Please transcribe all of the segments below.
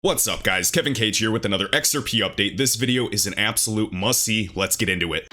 What's up guys, Kevin Cage here with another XRP update. This video is an absolute must-see. Let's get into it.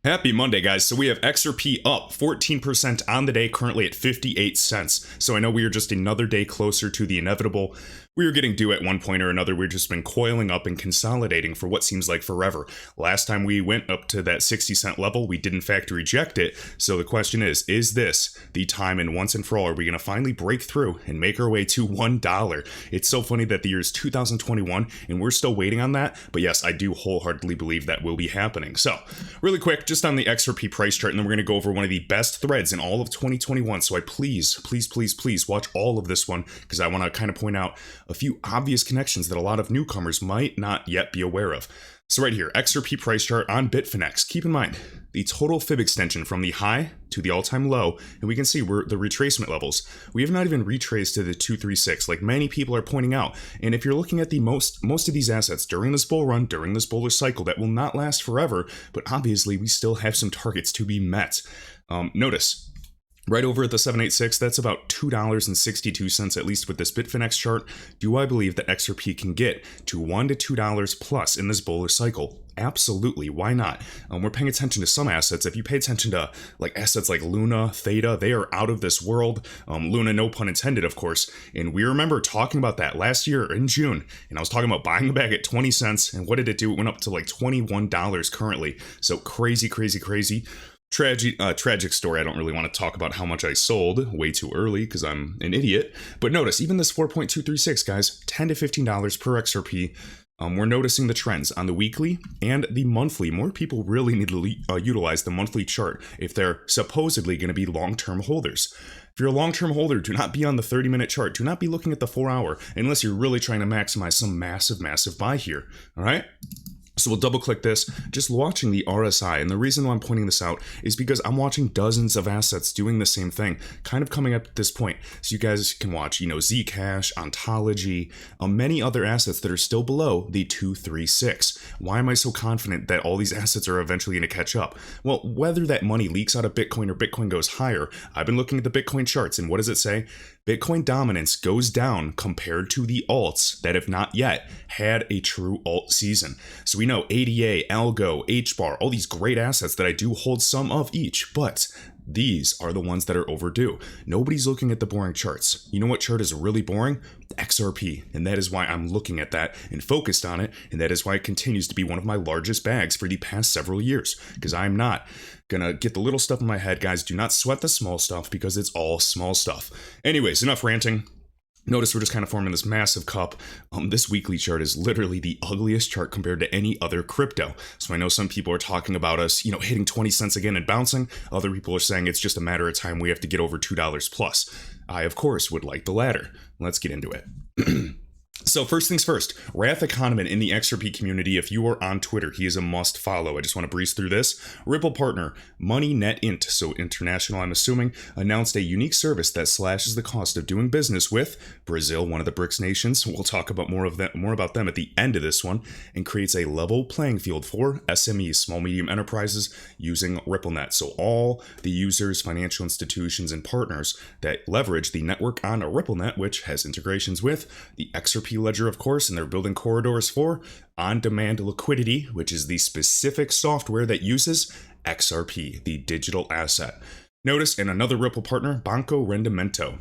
Happy Monday guys. So we have XRP up 14% on the day, currently at 58 cents. So I know we are just another day closer to the inevitable. We were getting due at one point or another. We've just been coiling up and consolidating for what seems like forever. Last time we went up to that 60-cent level, we did in fact reject it. So the question is this the time, and once and for all, are we going to finally break through and make our way to $1? It's so funny that the year is 2021 and we're still waiting on that. But yes, I do wholeheartedly believe that will be happening. So really quick, just on the XRP price chart, and then we're going to go over one of the best threads in all of 2021. So I please watch all of this one, because I want to kind of point out a few obvious connections that a lot of newcomers might not yet be aware of. So right here, XRP price chart on Bitfinex. Keep in mind the total fib extension from the high to the all-time low, and we can see we're the retracement levels. We have not even retraced to the 236 like many people are pointing out. And if you're looking at the most of these assets during this bull run, during this bullish cycle that will not last forever, but obviously we still have some targets to be met. Notice right over at the 786, that's about $2.62, at least with this Bitfinex chart. Do I believe that XRP can get to $1 to $2 plus in this bullish cycle? Absolutely, why not? We're paying attention to some assets. If you pay attention to assets like Luna, Theta, they are out of this world. Luna, no pun intended, of course. And we remember talking about that last year in June. And I was talking about buying the bag at 20 cents. And what did it do? It went up to like $21 currently. So crazy. Tragic story. I don't really want to talk about how much I sold way too early because I'm an idiot. But notice, even this 4.236, guys, $10 to $15 per XRP. We're noticing the trends on the weekly and the monthly. More people really need to utilize the monthly chart if they're supposedly going to be long-term holders. If you're a long-term holder, do not be on the 30-minute chart. Do not be looking at the 4-hour unless you're really trying to maximize some massive buy here. All right? So we'll double click this, just watching the RSI. And the reason why I'm pointing this out is because I'm watching dozens of assets doing the same thing, kind of coming up at this point. So you guys can watch, Zcash, Ontology, many other assets that are still below the 236. Why am I so confident that all these assets are eventually going to catch up? Well, whether that money leaks out of Bitcoin or Bitcoin goes higher, I've been looking at the Bitcoin charts, and what does it say? Bitcoin dominance goes down compared to the alts that have not yet had a true alt season. So we know ADA, Algo, HBAR, all these great assets that I do hold some of each, but these are the ones that are overdue. Nobody's looking at the boring charts. You know what chart is really boring? XRP. And that is why I'm looking at that and focused on it. And that is why it continues to be one of my largest bags for the past several years. Because I'm not gonna get the little stuff in my head, guys. Do not sweat the small stuff because it's all small stuff. Anyways, enough ranting. Notice we're just kind of forming this massive cup. This weekly chart is literally the ugliest chart compared to any other crypto. So I know some people are talking about us, hitting 20 cents again and bouncing. Other people are saying it's just a matter of time we have to get over $2 plus. I, of course, would like the latter. Let's get into it. So first things first, Roth Economan in the XRP community. If you are on Twitter, he is a must follow. I just want to breeze through this. Ripple partner MoneyNetInt, so international I'm assuming, announced a unique service that slashes the cost of doing business with Brazil, one of the BRICS nations. We'll talk about more about them at the end of this one, and creates a level playing field for SMEs, small medium enterprises, using RippleNet. So all the users, financial institutions, and partners that leverage the network on RippleNet, which has integrations with the XRP ledger, of course, and they're building corridors for on-demand liquidity, which is the specific software that uses XRP, the digital asset. Notice, and another Ripple partner, Banco Rendimento.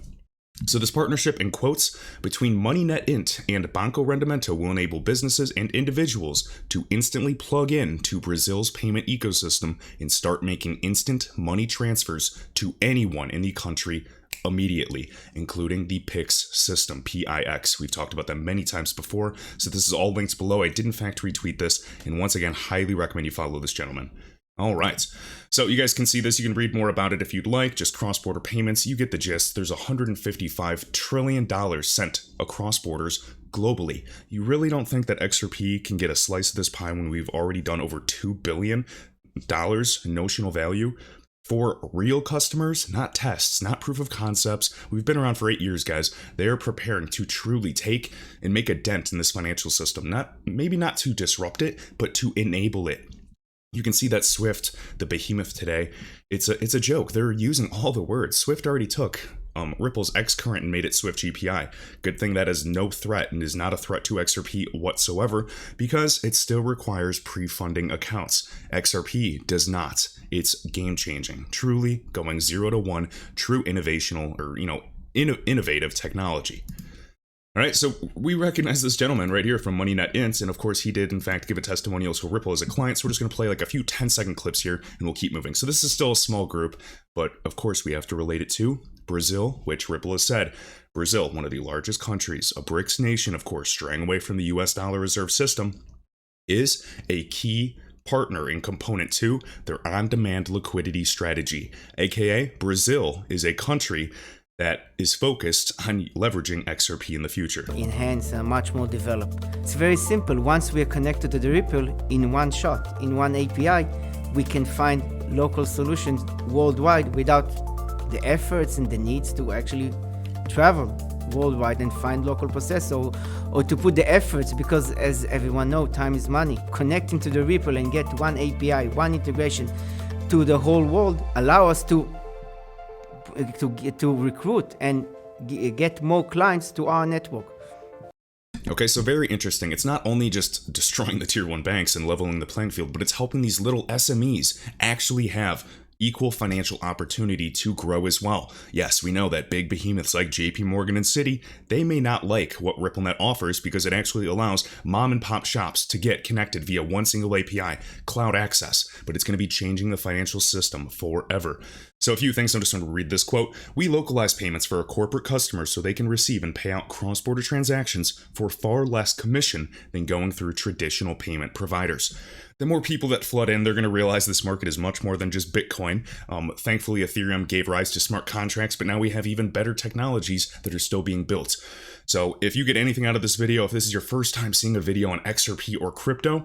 So this partnership, in quotes, between MoneyNetInt and Banco Rendimento will enable businesses and individuals to instantly plug in to Brazil's payment ecosystem and start making instant money transfers to anyone in the country immediately, including the PIX system, PIX. We've talked about them many times before, so this is all linked below. I did in fact retweet this, and once again, highly recommend you follow this gentleman. All right, so you guys can see this. You can read more about it if you'd like. Just cross-border payments, you get the gist. There's $155 trillion sent across borders globally. You really don't think that XRP can get a slice of this pie when we've already done over $2 billion notional value? For real customers, not tests, not proof of concepts. We've been around for 8 years, guys. They are preparing to truly take and make a dent in this financial system. Maybe not to disrupt it, but to enable it. You can see that Swift, the behemoth today, it's a joke. They're using all the words. Swift already took Ripple's X-current and made it Swift GPI. Good thing that is no threat and is not a threat to XRP whatsoever, because it still requires pre-funding accounts. XRP does not. It's game-changing. Truly going 0 to 1, true innovational or innovative technology. All right, so we recognize this gentleman right here from MoneyNet Int, and of course he did in fact give a testimonial to Ripple as a client, so we're just going to play like a few 10-second clips here and we'll keep moving. So this is still a small group, but of course we have to relate it to Brazil, which Ripple has said. Brazil, one of the largest countries, a BRICS nation, of course, straying away from the US dollar reserve system, is a key partner and component to their on-demand liquidity strategy, aka Brazil is a country that is focused on leveraging XRP in the future. Enhance and much more developed. It's very simple. Once we are connected to the Ripple in one shot, in one API, we can find local solutions worldwide without the efforts and the needs to actually travel worldwide and find local processor or to put the efforts, because as everyone knows, time is money. Connecting to the Ripple and get one API, one integration to the whole world allow us to recruit and get more clients to our network. Okay, so very interesting. It's not only just destroying the tier 1 banks and leveling the playing field, but it's helping these little SMEs actually have equal financial opportunity to grow as well. Yes, we know that big behemoths like JP Morgan and Citi, they may not like what RippleNet offers because it actually allows mom and pop shops to get connected via one single API, cloud access, but it's going to be changing the financial system forever. So a few things, I'm just going to read this quote. We localize payments for our corporate customers so they can receive and pay out cross-border transactions for far less commission than going through traditional payment providers. The more people that flood in, they're going to realize this market is much more than just Bitcoin. Thankfully, Ethereum gave rise to smart contracts, but now we have even better technologies that are still being built. So if you get anything out of this video, if this is your first time seeing a video on XRP or crypto,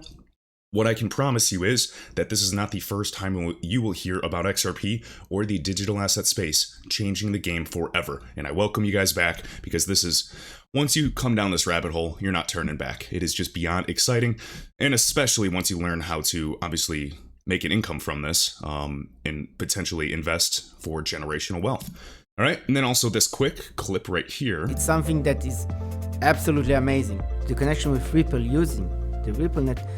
what I can promise you is that this is not the first time you will hear about XRP or the digital asset space changing the game forever. And I welcome you guys back because this is, once you come down this rabbit hole, you're not turning back. It is just beyond exciting. And especially once you learn how to obviously make an income from this and potentially invest for generational wealth. All right. And then also this quick clip right here. It's something that is absolutely amazing. The connection with Ripple, using the RippleNet,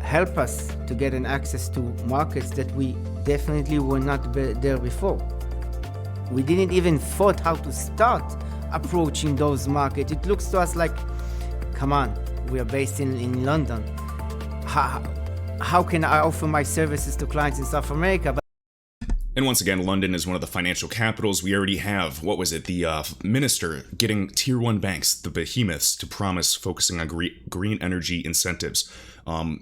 help us to get an access to markets that we definitely were not there before. We didn't even thought how to start approaching those markets. It looks to us like, come on, we are based in London. How can I offer my services to clients in South America? And once again, London is one of the financial capitals. We already have, what was it, the minister getting tier 1 banks, the behemoths, to promise focusing on green energy incentives.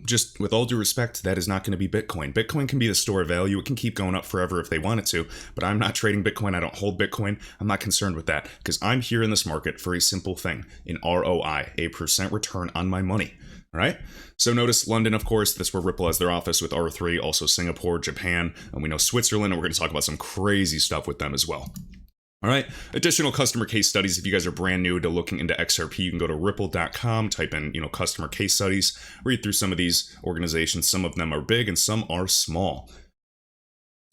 Just with all due respect, that is not going to be Bitcoin. Bitcoin can be the store of value. It can keep going up forever if they want it to, but I'm not trading Bitcoin. I don't hold Bitcoin. I'm not concerned with that because I'm here in this market for a simple thing, an ROI, a % return on my money. All right. So notice London, of course, that's where Ripple has their office with R3, also Singapore, Japan, and we know Switzerland, and we're going to talk about some crazy stuff with them as well. All right. Additional customer case studies. If you guys are brand new to looking into XRP, you can go to ripple.com, type in, customer case studies, read through some of these organizations. Some of them are big and some are small.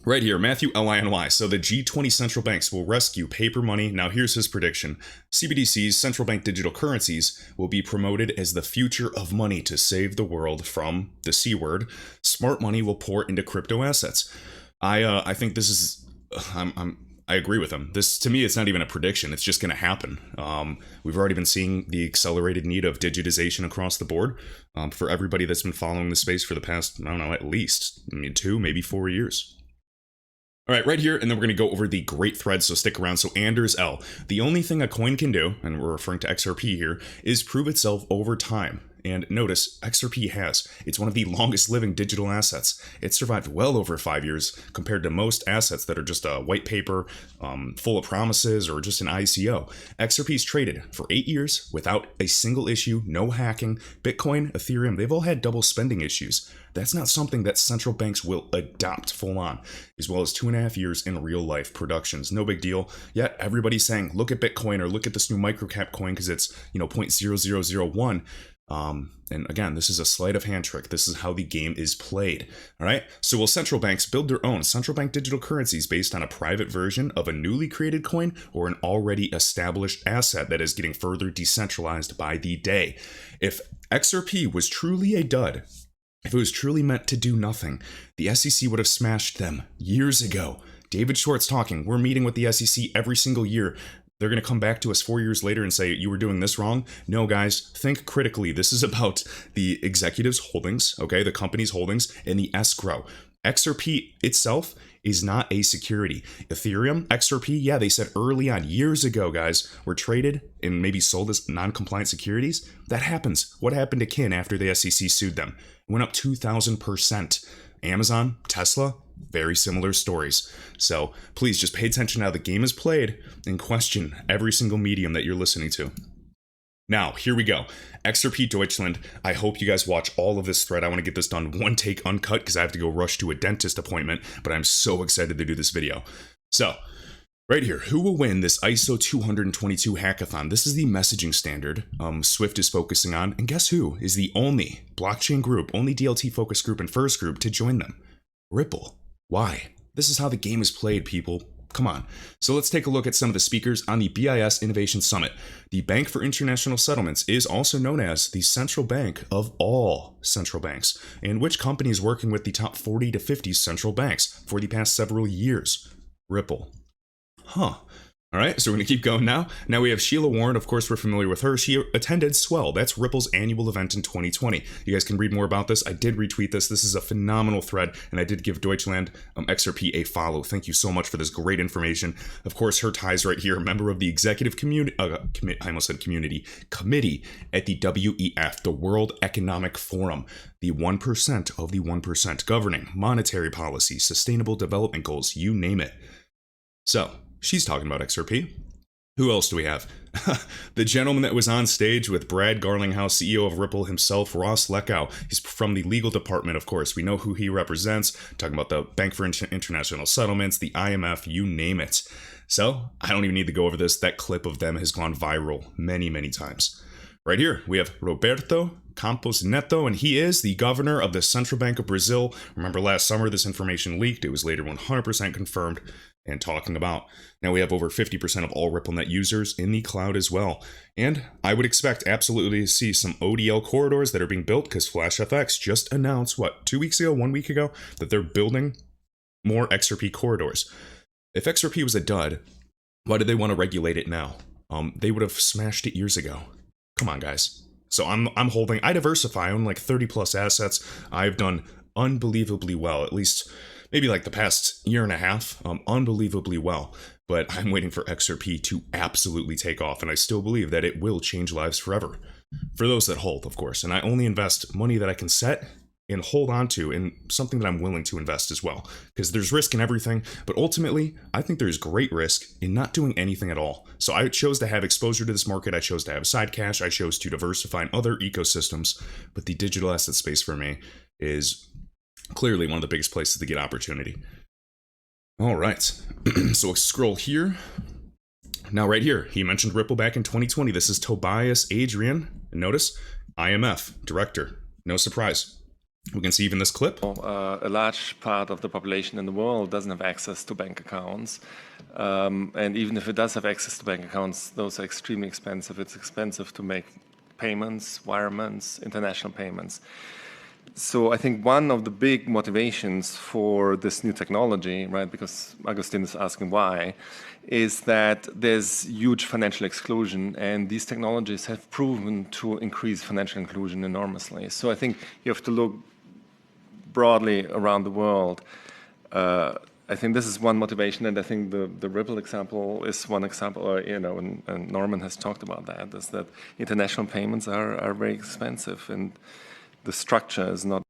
Right here, Matthew Liny. So the G20 central banks will rescue paper money. Now here's his prediction. CBDCs, central bank digital currencies, will be promoted as the future of money to save the world from the C word. Smart money will pour into crypto assets. I think this is, I agree with him. This, to me, it's not even a prediction. It's just going to happen. We've already been seeing the accelerated need of digitization across the board for everybody that's been following the space for the past, I don't know, at least 2, maybe 4 years. All right, right here, and then we're going to go over the great thread, so stick around. So Anders L. The only thing a coin can do, and we're referring to XRP here, is prove itself over time. And notice, XRP has. It's one of the longest living digital assets. It survived well over 5 years compared to most assets that are just a white paper, full of promises, or just an ICO. XRP's traded for 8 years without a single issue, no hacking. Bitcoin, Ethereum, they've all had double spending issues. That's not something that central banks will adopt full on, as well as 2.5 years in real life productions. No big deal. Yet everybody's saying, look at Bitcoin or look at this new microcap coin because it's, 0.0001. And again, this is a sleight of hand trick. This is how the game is played. All right. So will central banks build their own central bank digital currencies based on a private version of a newly created coin or an already established asset that is getting further decentralized by the day? If XRP was truly a dud, if it was truly meant to do nothing, the SEC would have smashed them years ago. David Schwartz talking. We're meeting with the SEC every single year. They're going to come back to us 4 years later and say, you were doing this wrong. No, guys, think critically. This is about the executives' holdings, okay, the company's holdings, and the escrow. XRP itself is not a security. Ethereum, XRP, yeah, they said early on, years ago, guys, were traded and maybe sold as non-compliant securities. That happens. What happened to Kin after the SEC sued them? It went up 2,000%. Amazon, Tesla, very similar stories. So please just pay attention to how the game is played and question every single medium that you're listening to. Now, here we go. XRP Deutschland. I hope you guys watch all of this thread. I want to get this done one take uncut because I have to go rush to a dentist appointment, but I'm so excited to do this video. So, right here, who will win this ISO 222 hackathon? This is the messaging standard Swift is focusing on, and guess who is the only blockchain group, only DLT focused group and first group to join them? Ripple. Why? This is how the game is played, people. Come on. So let's take a look at some of the speakers on the BIS Innovation Summit. The Bank for International Settlements is also known as the central bank of all central banks, and which company is working with the top 40 to 50 central banks for the past several years? Ripple. Huh. All right, so we're going to keep going now. Now we have Sheila Warren. Of course, we're familiar with her. She attended Swell. That's Ripple's annual event in 2020. You guys can read more about this. I did retweet this. This is a phenomenal thread, and I did give Deutschland XRP a follow. Thank you so much for this great information. Of course, her ties right here, a member of the executive community, committee at the WEF, the World Economic Forum, the 1% of the 1%, governing monetary policy, sustainable development goals, you name it. So, she's talking about XRP. Who else do we have? The gentleman that was on stage with Brad Garlinghouse, CEO of Ripple himself, Ross Leckow. He's from the legal department, of course. We know who he represents. Talking about the Bank for International Settlements, the IMF, you name it. So, I don't even need to go over this. That clip of them has gone viral many, many times. Right here, we have Roberto Campos Neto, and he is the governor of the Central Bank of Brazil. Remember last summer, this information leaked. It was later 100% confirmed. And talking about, now we have over 50% of all RippleNet users in the cloud as well. And I would expect absolutely to see some ODL corridors that are being built because FlashFX just announced, 2 weeks ago, 1 week ago, that they're building more XRP corridors. If XRP was a dud, why did they want to regulate it now? They would have smashed it years ago. Come on, guys. So I'm holding, I diversify, I own like 30 plus assets. I've done unbelievably well, at least maybe like the past year and a half, unbelievably well. But I'm waiting for XRP to absolutely take off, and I still believe that it will change lives forever. For those that hold, of course. And I only invest money that I can set and hold on to in something that I'm willing to invest as well. Because there's risk in everything, but ultimately, I think there's great risk in not doing anything at all. So I chose to have exposure to this market, I chose to have side cash, I chose to diversify in other ecosystems, but the digital asset space for me is clearly one of the biggest places to get opportunity. All right, so let's scroll here. Now right here, he mentioned Ripple back in 2020. This is Tobias Adrian. And notice, IMF, director. No surprise. We can see even this clip. A large part of the population in the world doesn't have access to bank accounts. And even if it does have access to bank accounts, those are extremely expensive. It's expensive to make payments, wirements, international payments. So I think one of the big motivations for this new technology, right, because Agustin is asking why, is that there's huge financial exclusion, and these technologies have proven to increase financial inclusion enormously. So I think you have to look broadly around the world. I think this is one motivation, and I think the Ripple example is one example, or, and Norman has talked about that, is that international payments are very expensive, and the structure is not.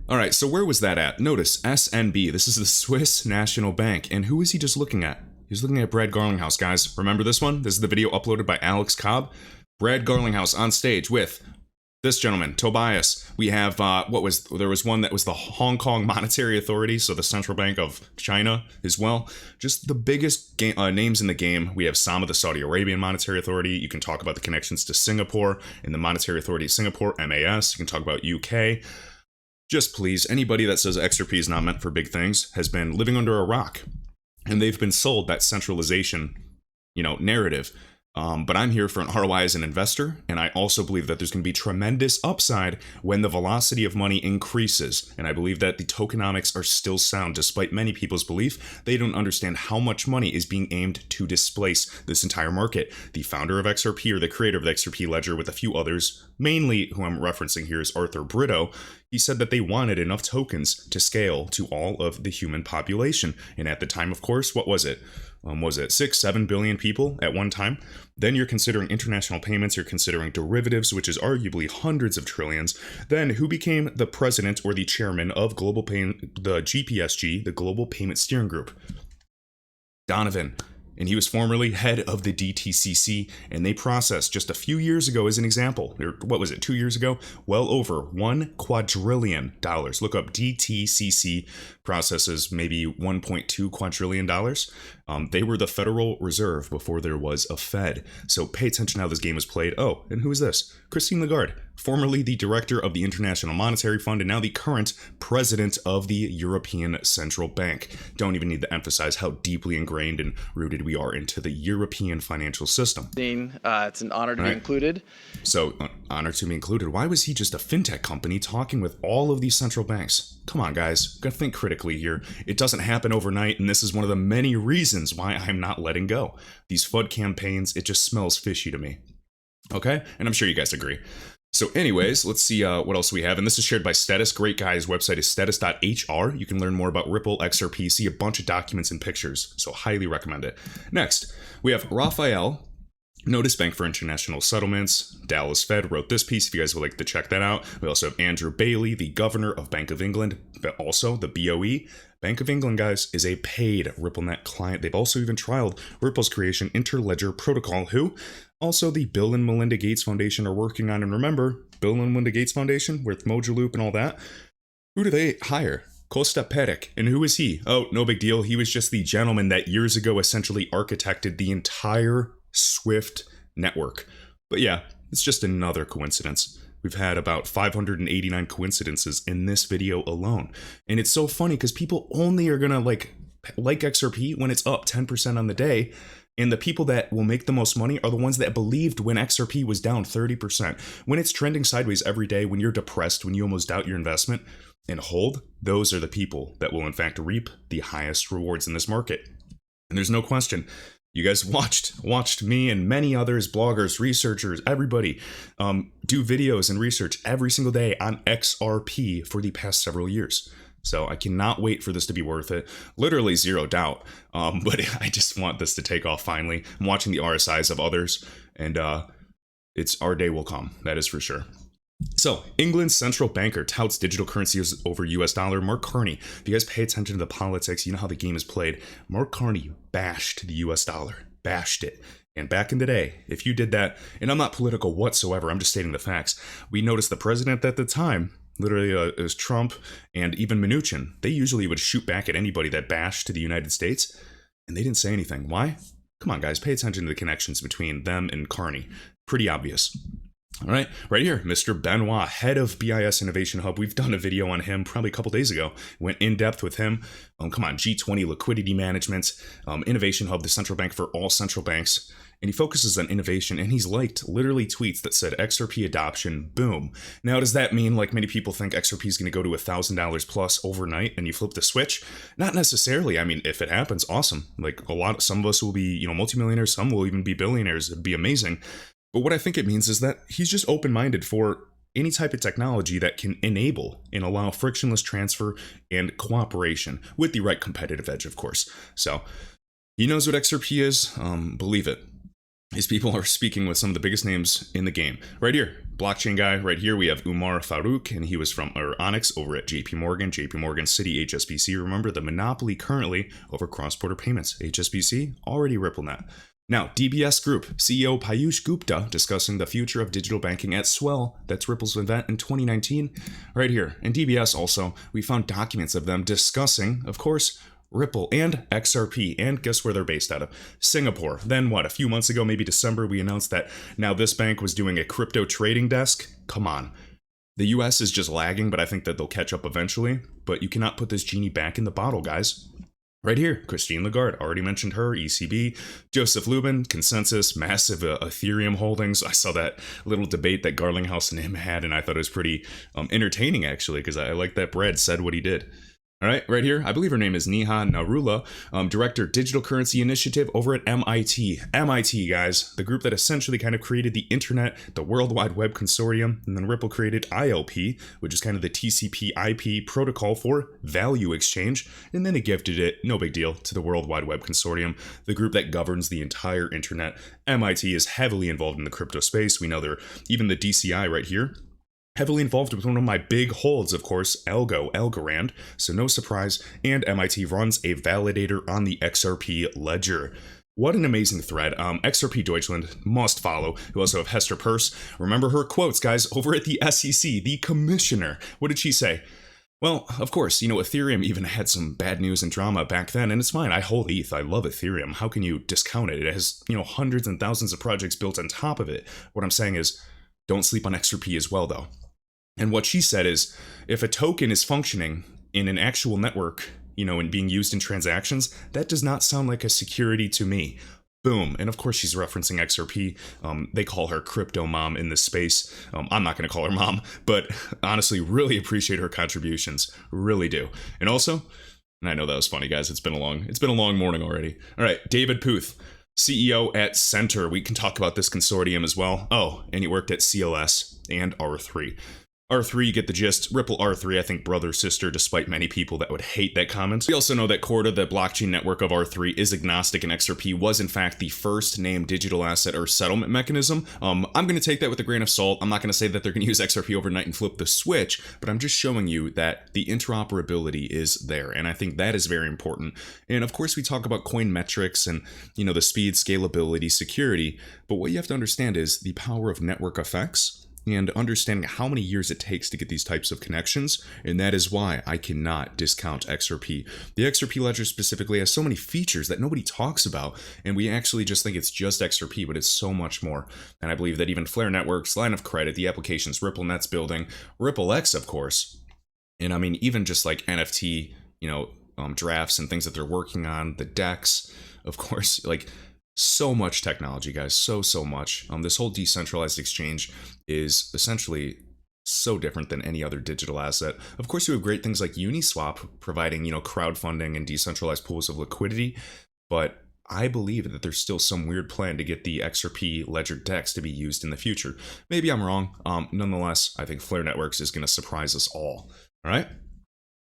All right, so where was that at? Notice SNB. This is the Swiss National Bank. And who is he just looking at? He's looking at Brad Garlinghouse, guys. Remember this one? This is the video uploaded by Alex Cobb. Brad Garlinghouse on stage with This gentleman, Tobias. We have there was one that was the Hong Kong Monetary Authority, so the Central Bank of China as well. Just the biggest names in the game. We have some of the Saudi Arabian Monetary Authority. You can talk about the connections to Singapore and the Monetary Authority of Singapore, MAS. You can talk about UK. Just please, anybody that says XRP is not meant for big things has been living under a rock, and they've been sold that centralization, narrative. But I'm here for an ROI as an investor, and I also believe that there's going to be tremendous upside when the velocity of money increases. And I believe that the tokenomics are still sound, despite many people's belief. They don't understand how much money is being aimed to displace this entire market. The founder of XRP, or the creator of the XRP ledger, with a few others, mainly who I'm referencing here is Arthur Brito, he said that they wanted enough tokens to scale to all of the human population. And at the time, of course, what was it? Was it 6-7 billion people at one time? Then you're considering international payments, you're considering derivatives, which is arguably hundreds of trillions. Then who became the president or the chairman of the GPSG, the Global Payment Steering Group? Donovan. And he was formerly head of the DTCC, and they processed just a few years ago, as an example, or what was it, 2 years ago? Well over $1 quadrillion. Look up DTCC, processes maybe $1.2 quadrillion. They were the Federal Reserve before there was a Fed. So pay attention how this game is played. Oh, and who is this? Christine Lagarde, formerly the director of the International Monetary Fund and now the current president of the European Central Bank. Don't even need to emphasize how deeply ingrained and rooted we are into the European financial system. It's an honor to be included. So, honor to be included. Why was he just a fintech company talking with all of these central banks? Come on, guys. Gotta think critically here. It doesn't happen overnight, and this is one of the many reasons why I'm not letting go. These FUD campaigns, it just smells fishy to me. Okay? And I'm sure you guys agree. So anyways, let's see what else we have. And this is shared by Status. Great guy. His website is status.hr. You can learn more about Ripple, XRP, see a bunch of documents and pictures. So highly recommend it. Next, we have Raphael, Notice Bank for International Settlements. Dallas Fed wrote this piece if you guys would like to check that out. We also have Andrew Bailey, the governor of Bank of England, but also the BOE. Bank of England, guys, is a paid RippleNet client. They've also even trialed Ripple's creation Interledger Protocol, who also the Bill and Melinda Gates Foundation are working on. And remember, Bill and Melinda Gates Foundation with Mojo Loop and all that, who do they hire? Costa Peric. And who is he? Oh, no big deal. He was just the gentleman that years ago essentially architected the entire Swift network. But yeah, it's just another coincidence. We've had about 589 coincidences in this video alone. And it's so funny because people only are gonna like XRP when it's up 10% on the day. And the people that will make the most money are the ones that believed when XRP was down 30%. When it's trending sideways every day, when you're depressed, when you almost doubt your investment and hold, those are the people that will in fact reap the highest rewards in this market. And there's no question. You guys watched me and many others, bloggers, researchers, everybody, do videos and research every single day on XRP for the past several years. So I cannot wait for this to be worth it. Literally zero doubt. But I just want this to take off finally. I'm watching the RSIs of others, and it's our day will come. That is for sure. So, England's central banker touts digital currency over US dollar. Mark Carney. If you guys pay attention to the politics, you know how the game is played. Mark Carney bashed the US dollar. Bashed it. And back in the day, if you did that, and I'm not political whatsoever, I'm just stating the facts, we noticed the president at the time, literally it was Trump and even Mnuchin, they usually would shoot back at anybody that bashed to the United States, and they didn't say anything. Why? Come on, guys, pay attention to the connections between them and Carney. Pretty obvious. All right, right here, Mr. Benoit, head of BIS Innovation Hub. We've done a video on him probably a couple days ago. Went in depth with him. Come on, G20 liquidity management, Innovation Hub, the central bank for all central banks. And he focuses on innovation, and he's liked literally tweets that said XRP adoption, boom. Now, does that mean, like many people think, XRP is going to go to $1,000 plus overnight and you flip the switch? Not necessarily. I mean, if it happens, awesome. Like some of us will be, multimillionaires, some will even be billionaires. It'd be amazing. But what I think it means is that he's just open-minded for any type of technology that can enable and allow frictionless transfer and cooperation with the right competitive edge, of course. So he knows what XRP is. Believe it. His people are speaking with some of the biggest names in the game. Right here, blockchain guy. Right here, we have Umar Farouk, and he was from Onyx over at JP Morgan, Citi, HSBC. Remember the monopoly currently over cross-border payments. HSBC, already RippleNet. Now, DBS Group, CEO Piyush Gupta discussing the future of digital banking at Swell, that's Ripple's event in 2019. Right here. In DBS also, we found documents of them discussing, of course, Ripple and XRP, and guess where they're based out of? Singapore. Then what, a few months ago, maybe December, we announced that now this bank was doing a crypto trading desk? Come on. The US is just lagging, but I think that they'll catch up eventually. But you cannot put this genie back in the bottle, guys. Right here, Christine Lagarde, already mentioned her, ECB, Joseph Lubin, Consensus, massive Ethereum holdings. I saw that little debate that Garlinghouse and him had, and I thought it was pretty entertaining, actually, because I like that Brad said what he did. All right, right here, I believe her name is Neha Narula, Director Digital Currency Initiative over at MIT. MIT, guys, the group that essentially kind of created the internet, the World Wide Web Consortium, and then Ripple created ILP, which is kind of the TCP IP protocol for value exchange, and then it gifted it, no big deal, to the World Wide Web Consortium, the group that governs the entire internet. MIT is heavily involved in the crypto space. We know they're, even the DCI right here, heavily involved with one of my big holds, of course, Algorand, so no surprise, and MIT runs a validator on the XRP ledger. What an amazing thread. XRP Deutschland, must follow. We also have Hester Peirce. Remember her quotes, guys, over at the SEC, the commissioner. What did she say? Well, of course, Ethereum even had some bad news and drama back then, and it's fine. I hold ETH. I love Ethereum. How can you discount it? It has, hundreds and thousands of projects built on top of it. What I'm saying is, don't sleep on XRP as well, though. And what she said is, if a token is functioning in an actual network, and being used in transactions, that does not sound like a security to me. Boom. And of course, she's referencing XRP. They call her crypto mom in this space. I'm not going to call her mom, but honestly, really appreciate her contributions. Really do. And also, and I know that was funny, guys. It's been a long morning already. All right, David Puth, CEO at Center. We can talk about this consortium as well. Oh, and he worked at CLS and R3. R3, you get the gist. Ripple R3, I think brother, sister, despite many people that would hate that comment. We also know that Corda, the blockchain network of R3, is agnostic, and XRP was in fact the first named digital asset or settlement mechanism. I'm going to take that with a grain of salt. I'm not going to say that they're going to use XRP overnight and flip the switch, but I'm just showing you that the interoperability is there, and I think that is very important. And of course, we talk about coin metrics and, the speed, scalability, security, but what you have to understand is the power of network effects and understanding how many years it takes to get these types of connections, and that is why I cannot discount XRP. The XRP ledger specifically has so many features that nobody talks about, and we actually just think it's just XRP, but it's so much more. And I believe that even Flare Networks, line of credit, the applications RippleNet's building, RippleX, of course, and I mean, even just like NFT, drafts and things that they're working on, the DEX, of course, like, so much technology, guys, so much. This whole decentralized exchange is essentially so different than any other digital asset. Of course, you have great things like Uniswap providing, crowdfunding and decentralized pools of liquidity, but I believe that there's still some weird plan to get the XRP ledger DEX to be used in the future. Maybe I'm wrong. Nonetheless, I think Flare Networks is going to surprise us all. All right?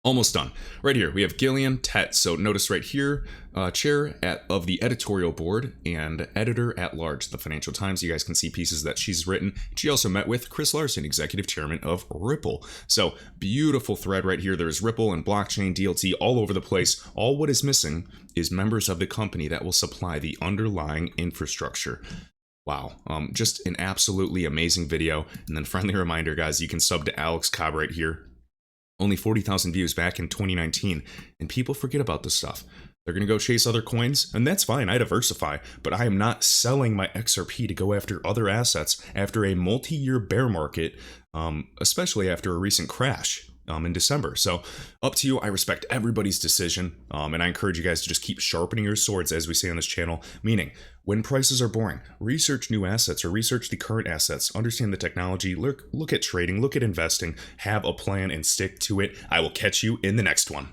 Almost done. Right here, we have Gillian Tett. So notice right here, chair of the editorial board and editor at large, the Financial Times. You guys can see pieces that she's written. She also met with Chris Larsen, executive chairman of Ripple. So beautiful thread right here. There's Ripple and blockchain, DLT all over the place. All what is missing is members of the company that will supply the underlying infrastructure. Wow, just an absolutely amazing video. And then friendly reminder, guys, you can sub to Alex Cobb right here. Only 40,000 views back in 2019, and people forget about this stuff. They're going to go chase other coins, and that's fine, I diversify, but I am not selling my XRP to go after other assets after a multi-year bear market, especially after a recent crash in December. So up to you. I respect everybody's decision, and I encourage you guys to just keep sharpening your swords, as we say on this channel, meaning when prices are boring, research new assets or research the current assets, understand the technology, look at trading, look at investing, have a plan and stick to it. I will catch you in the next one.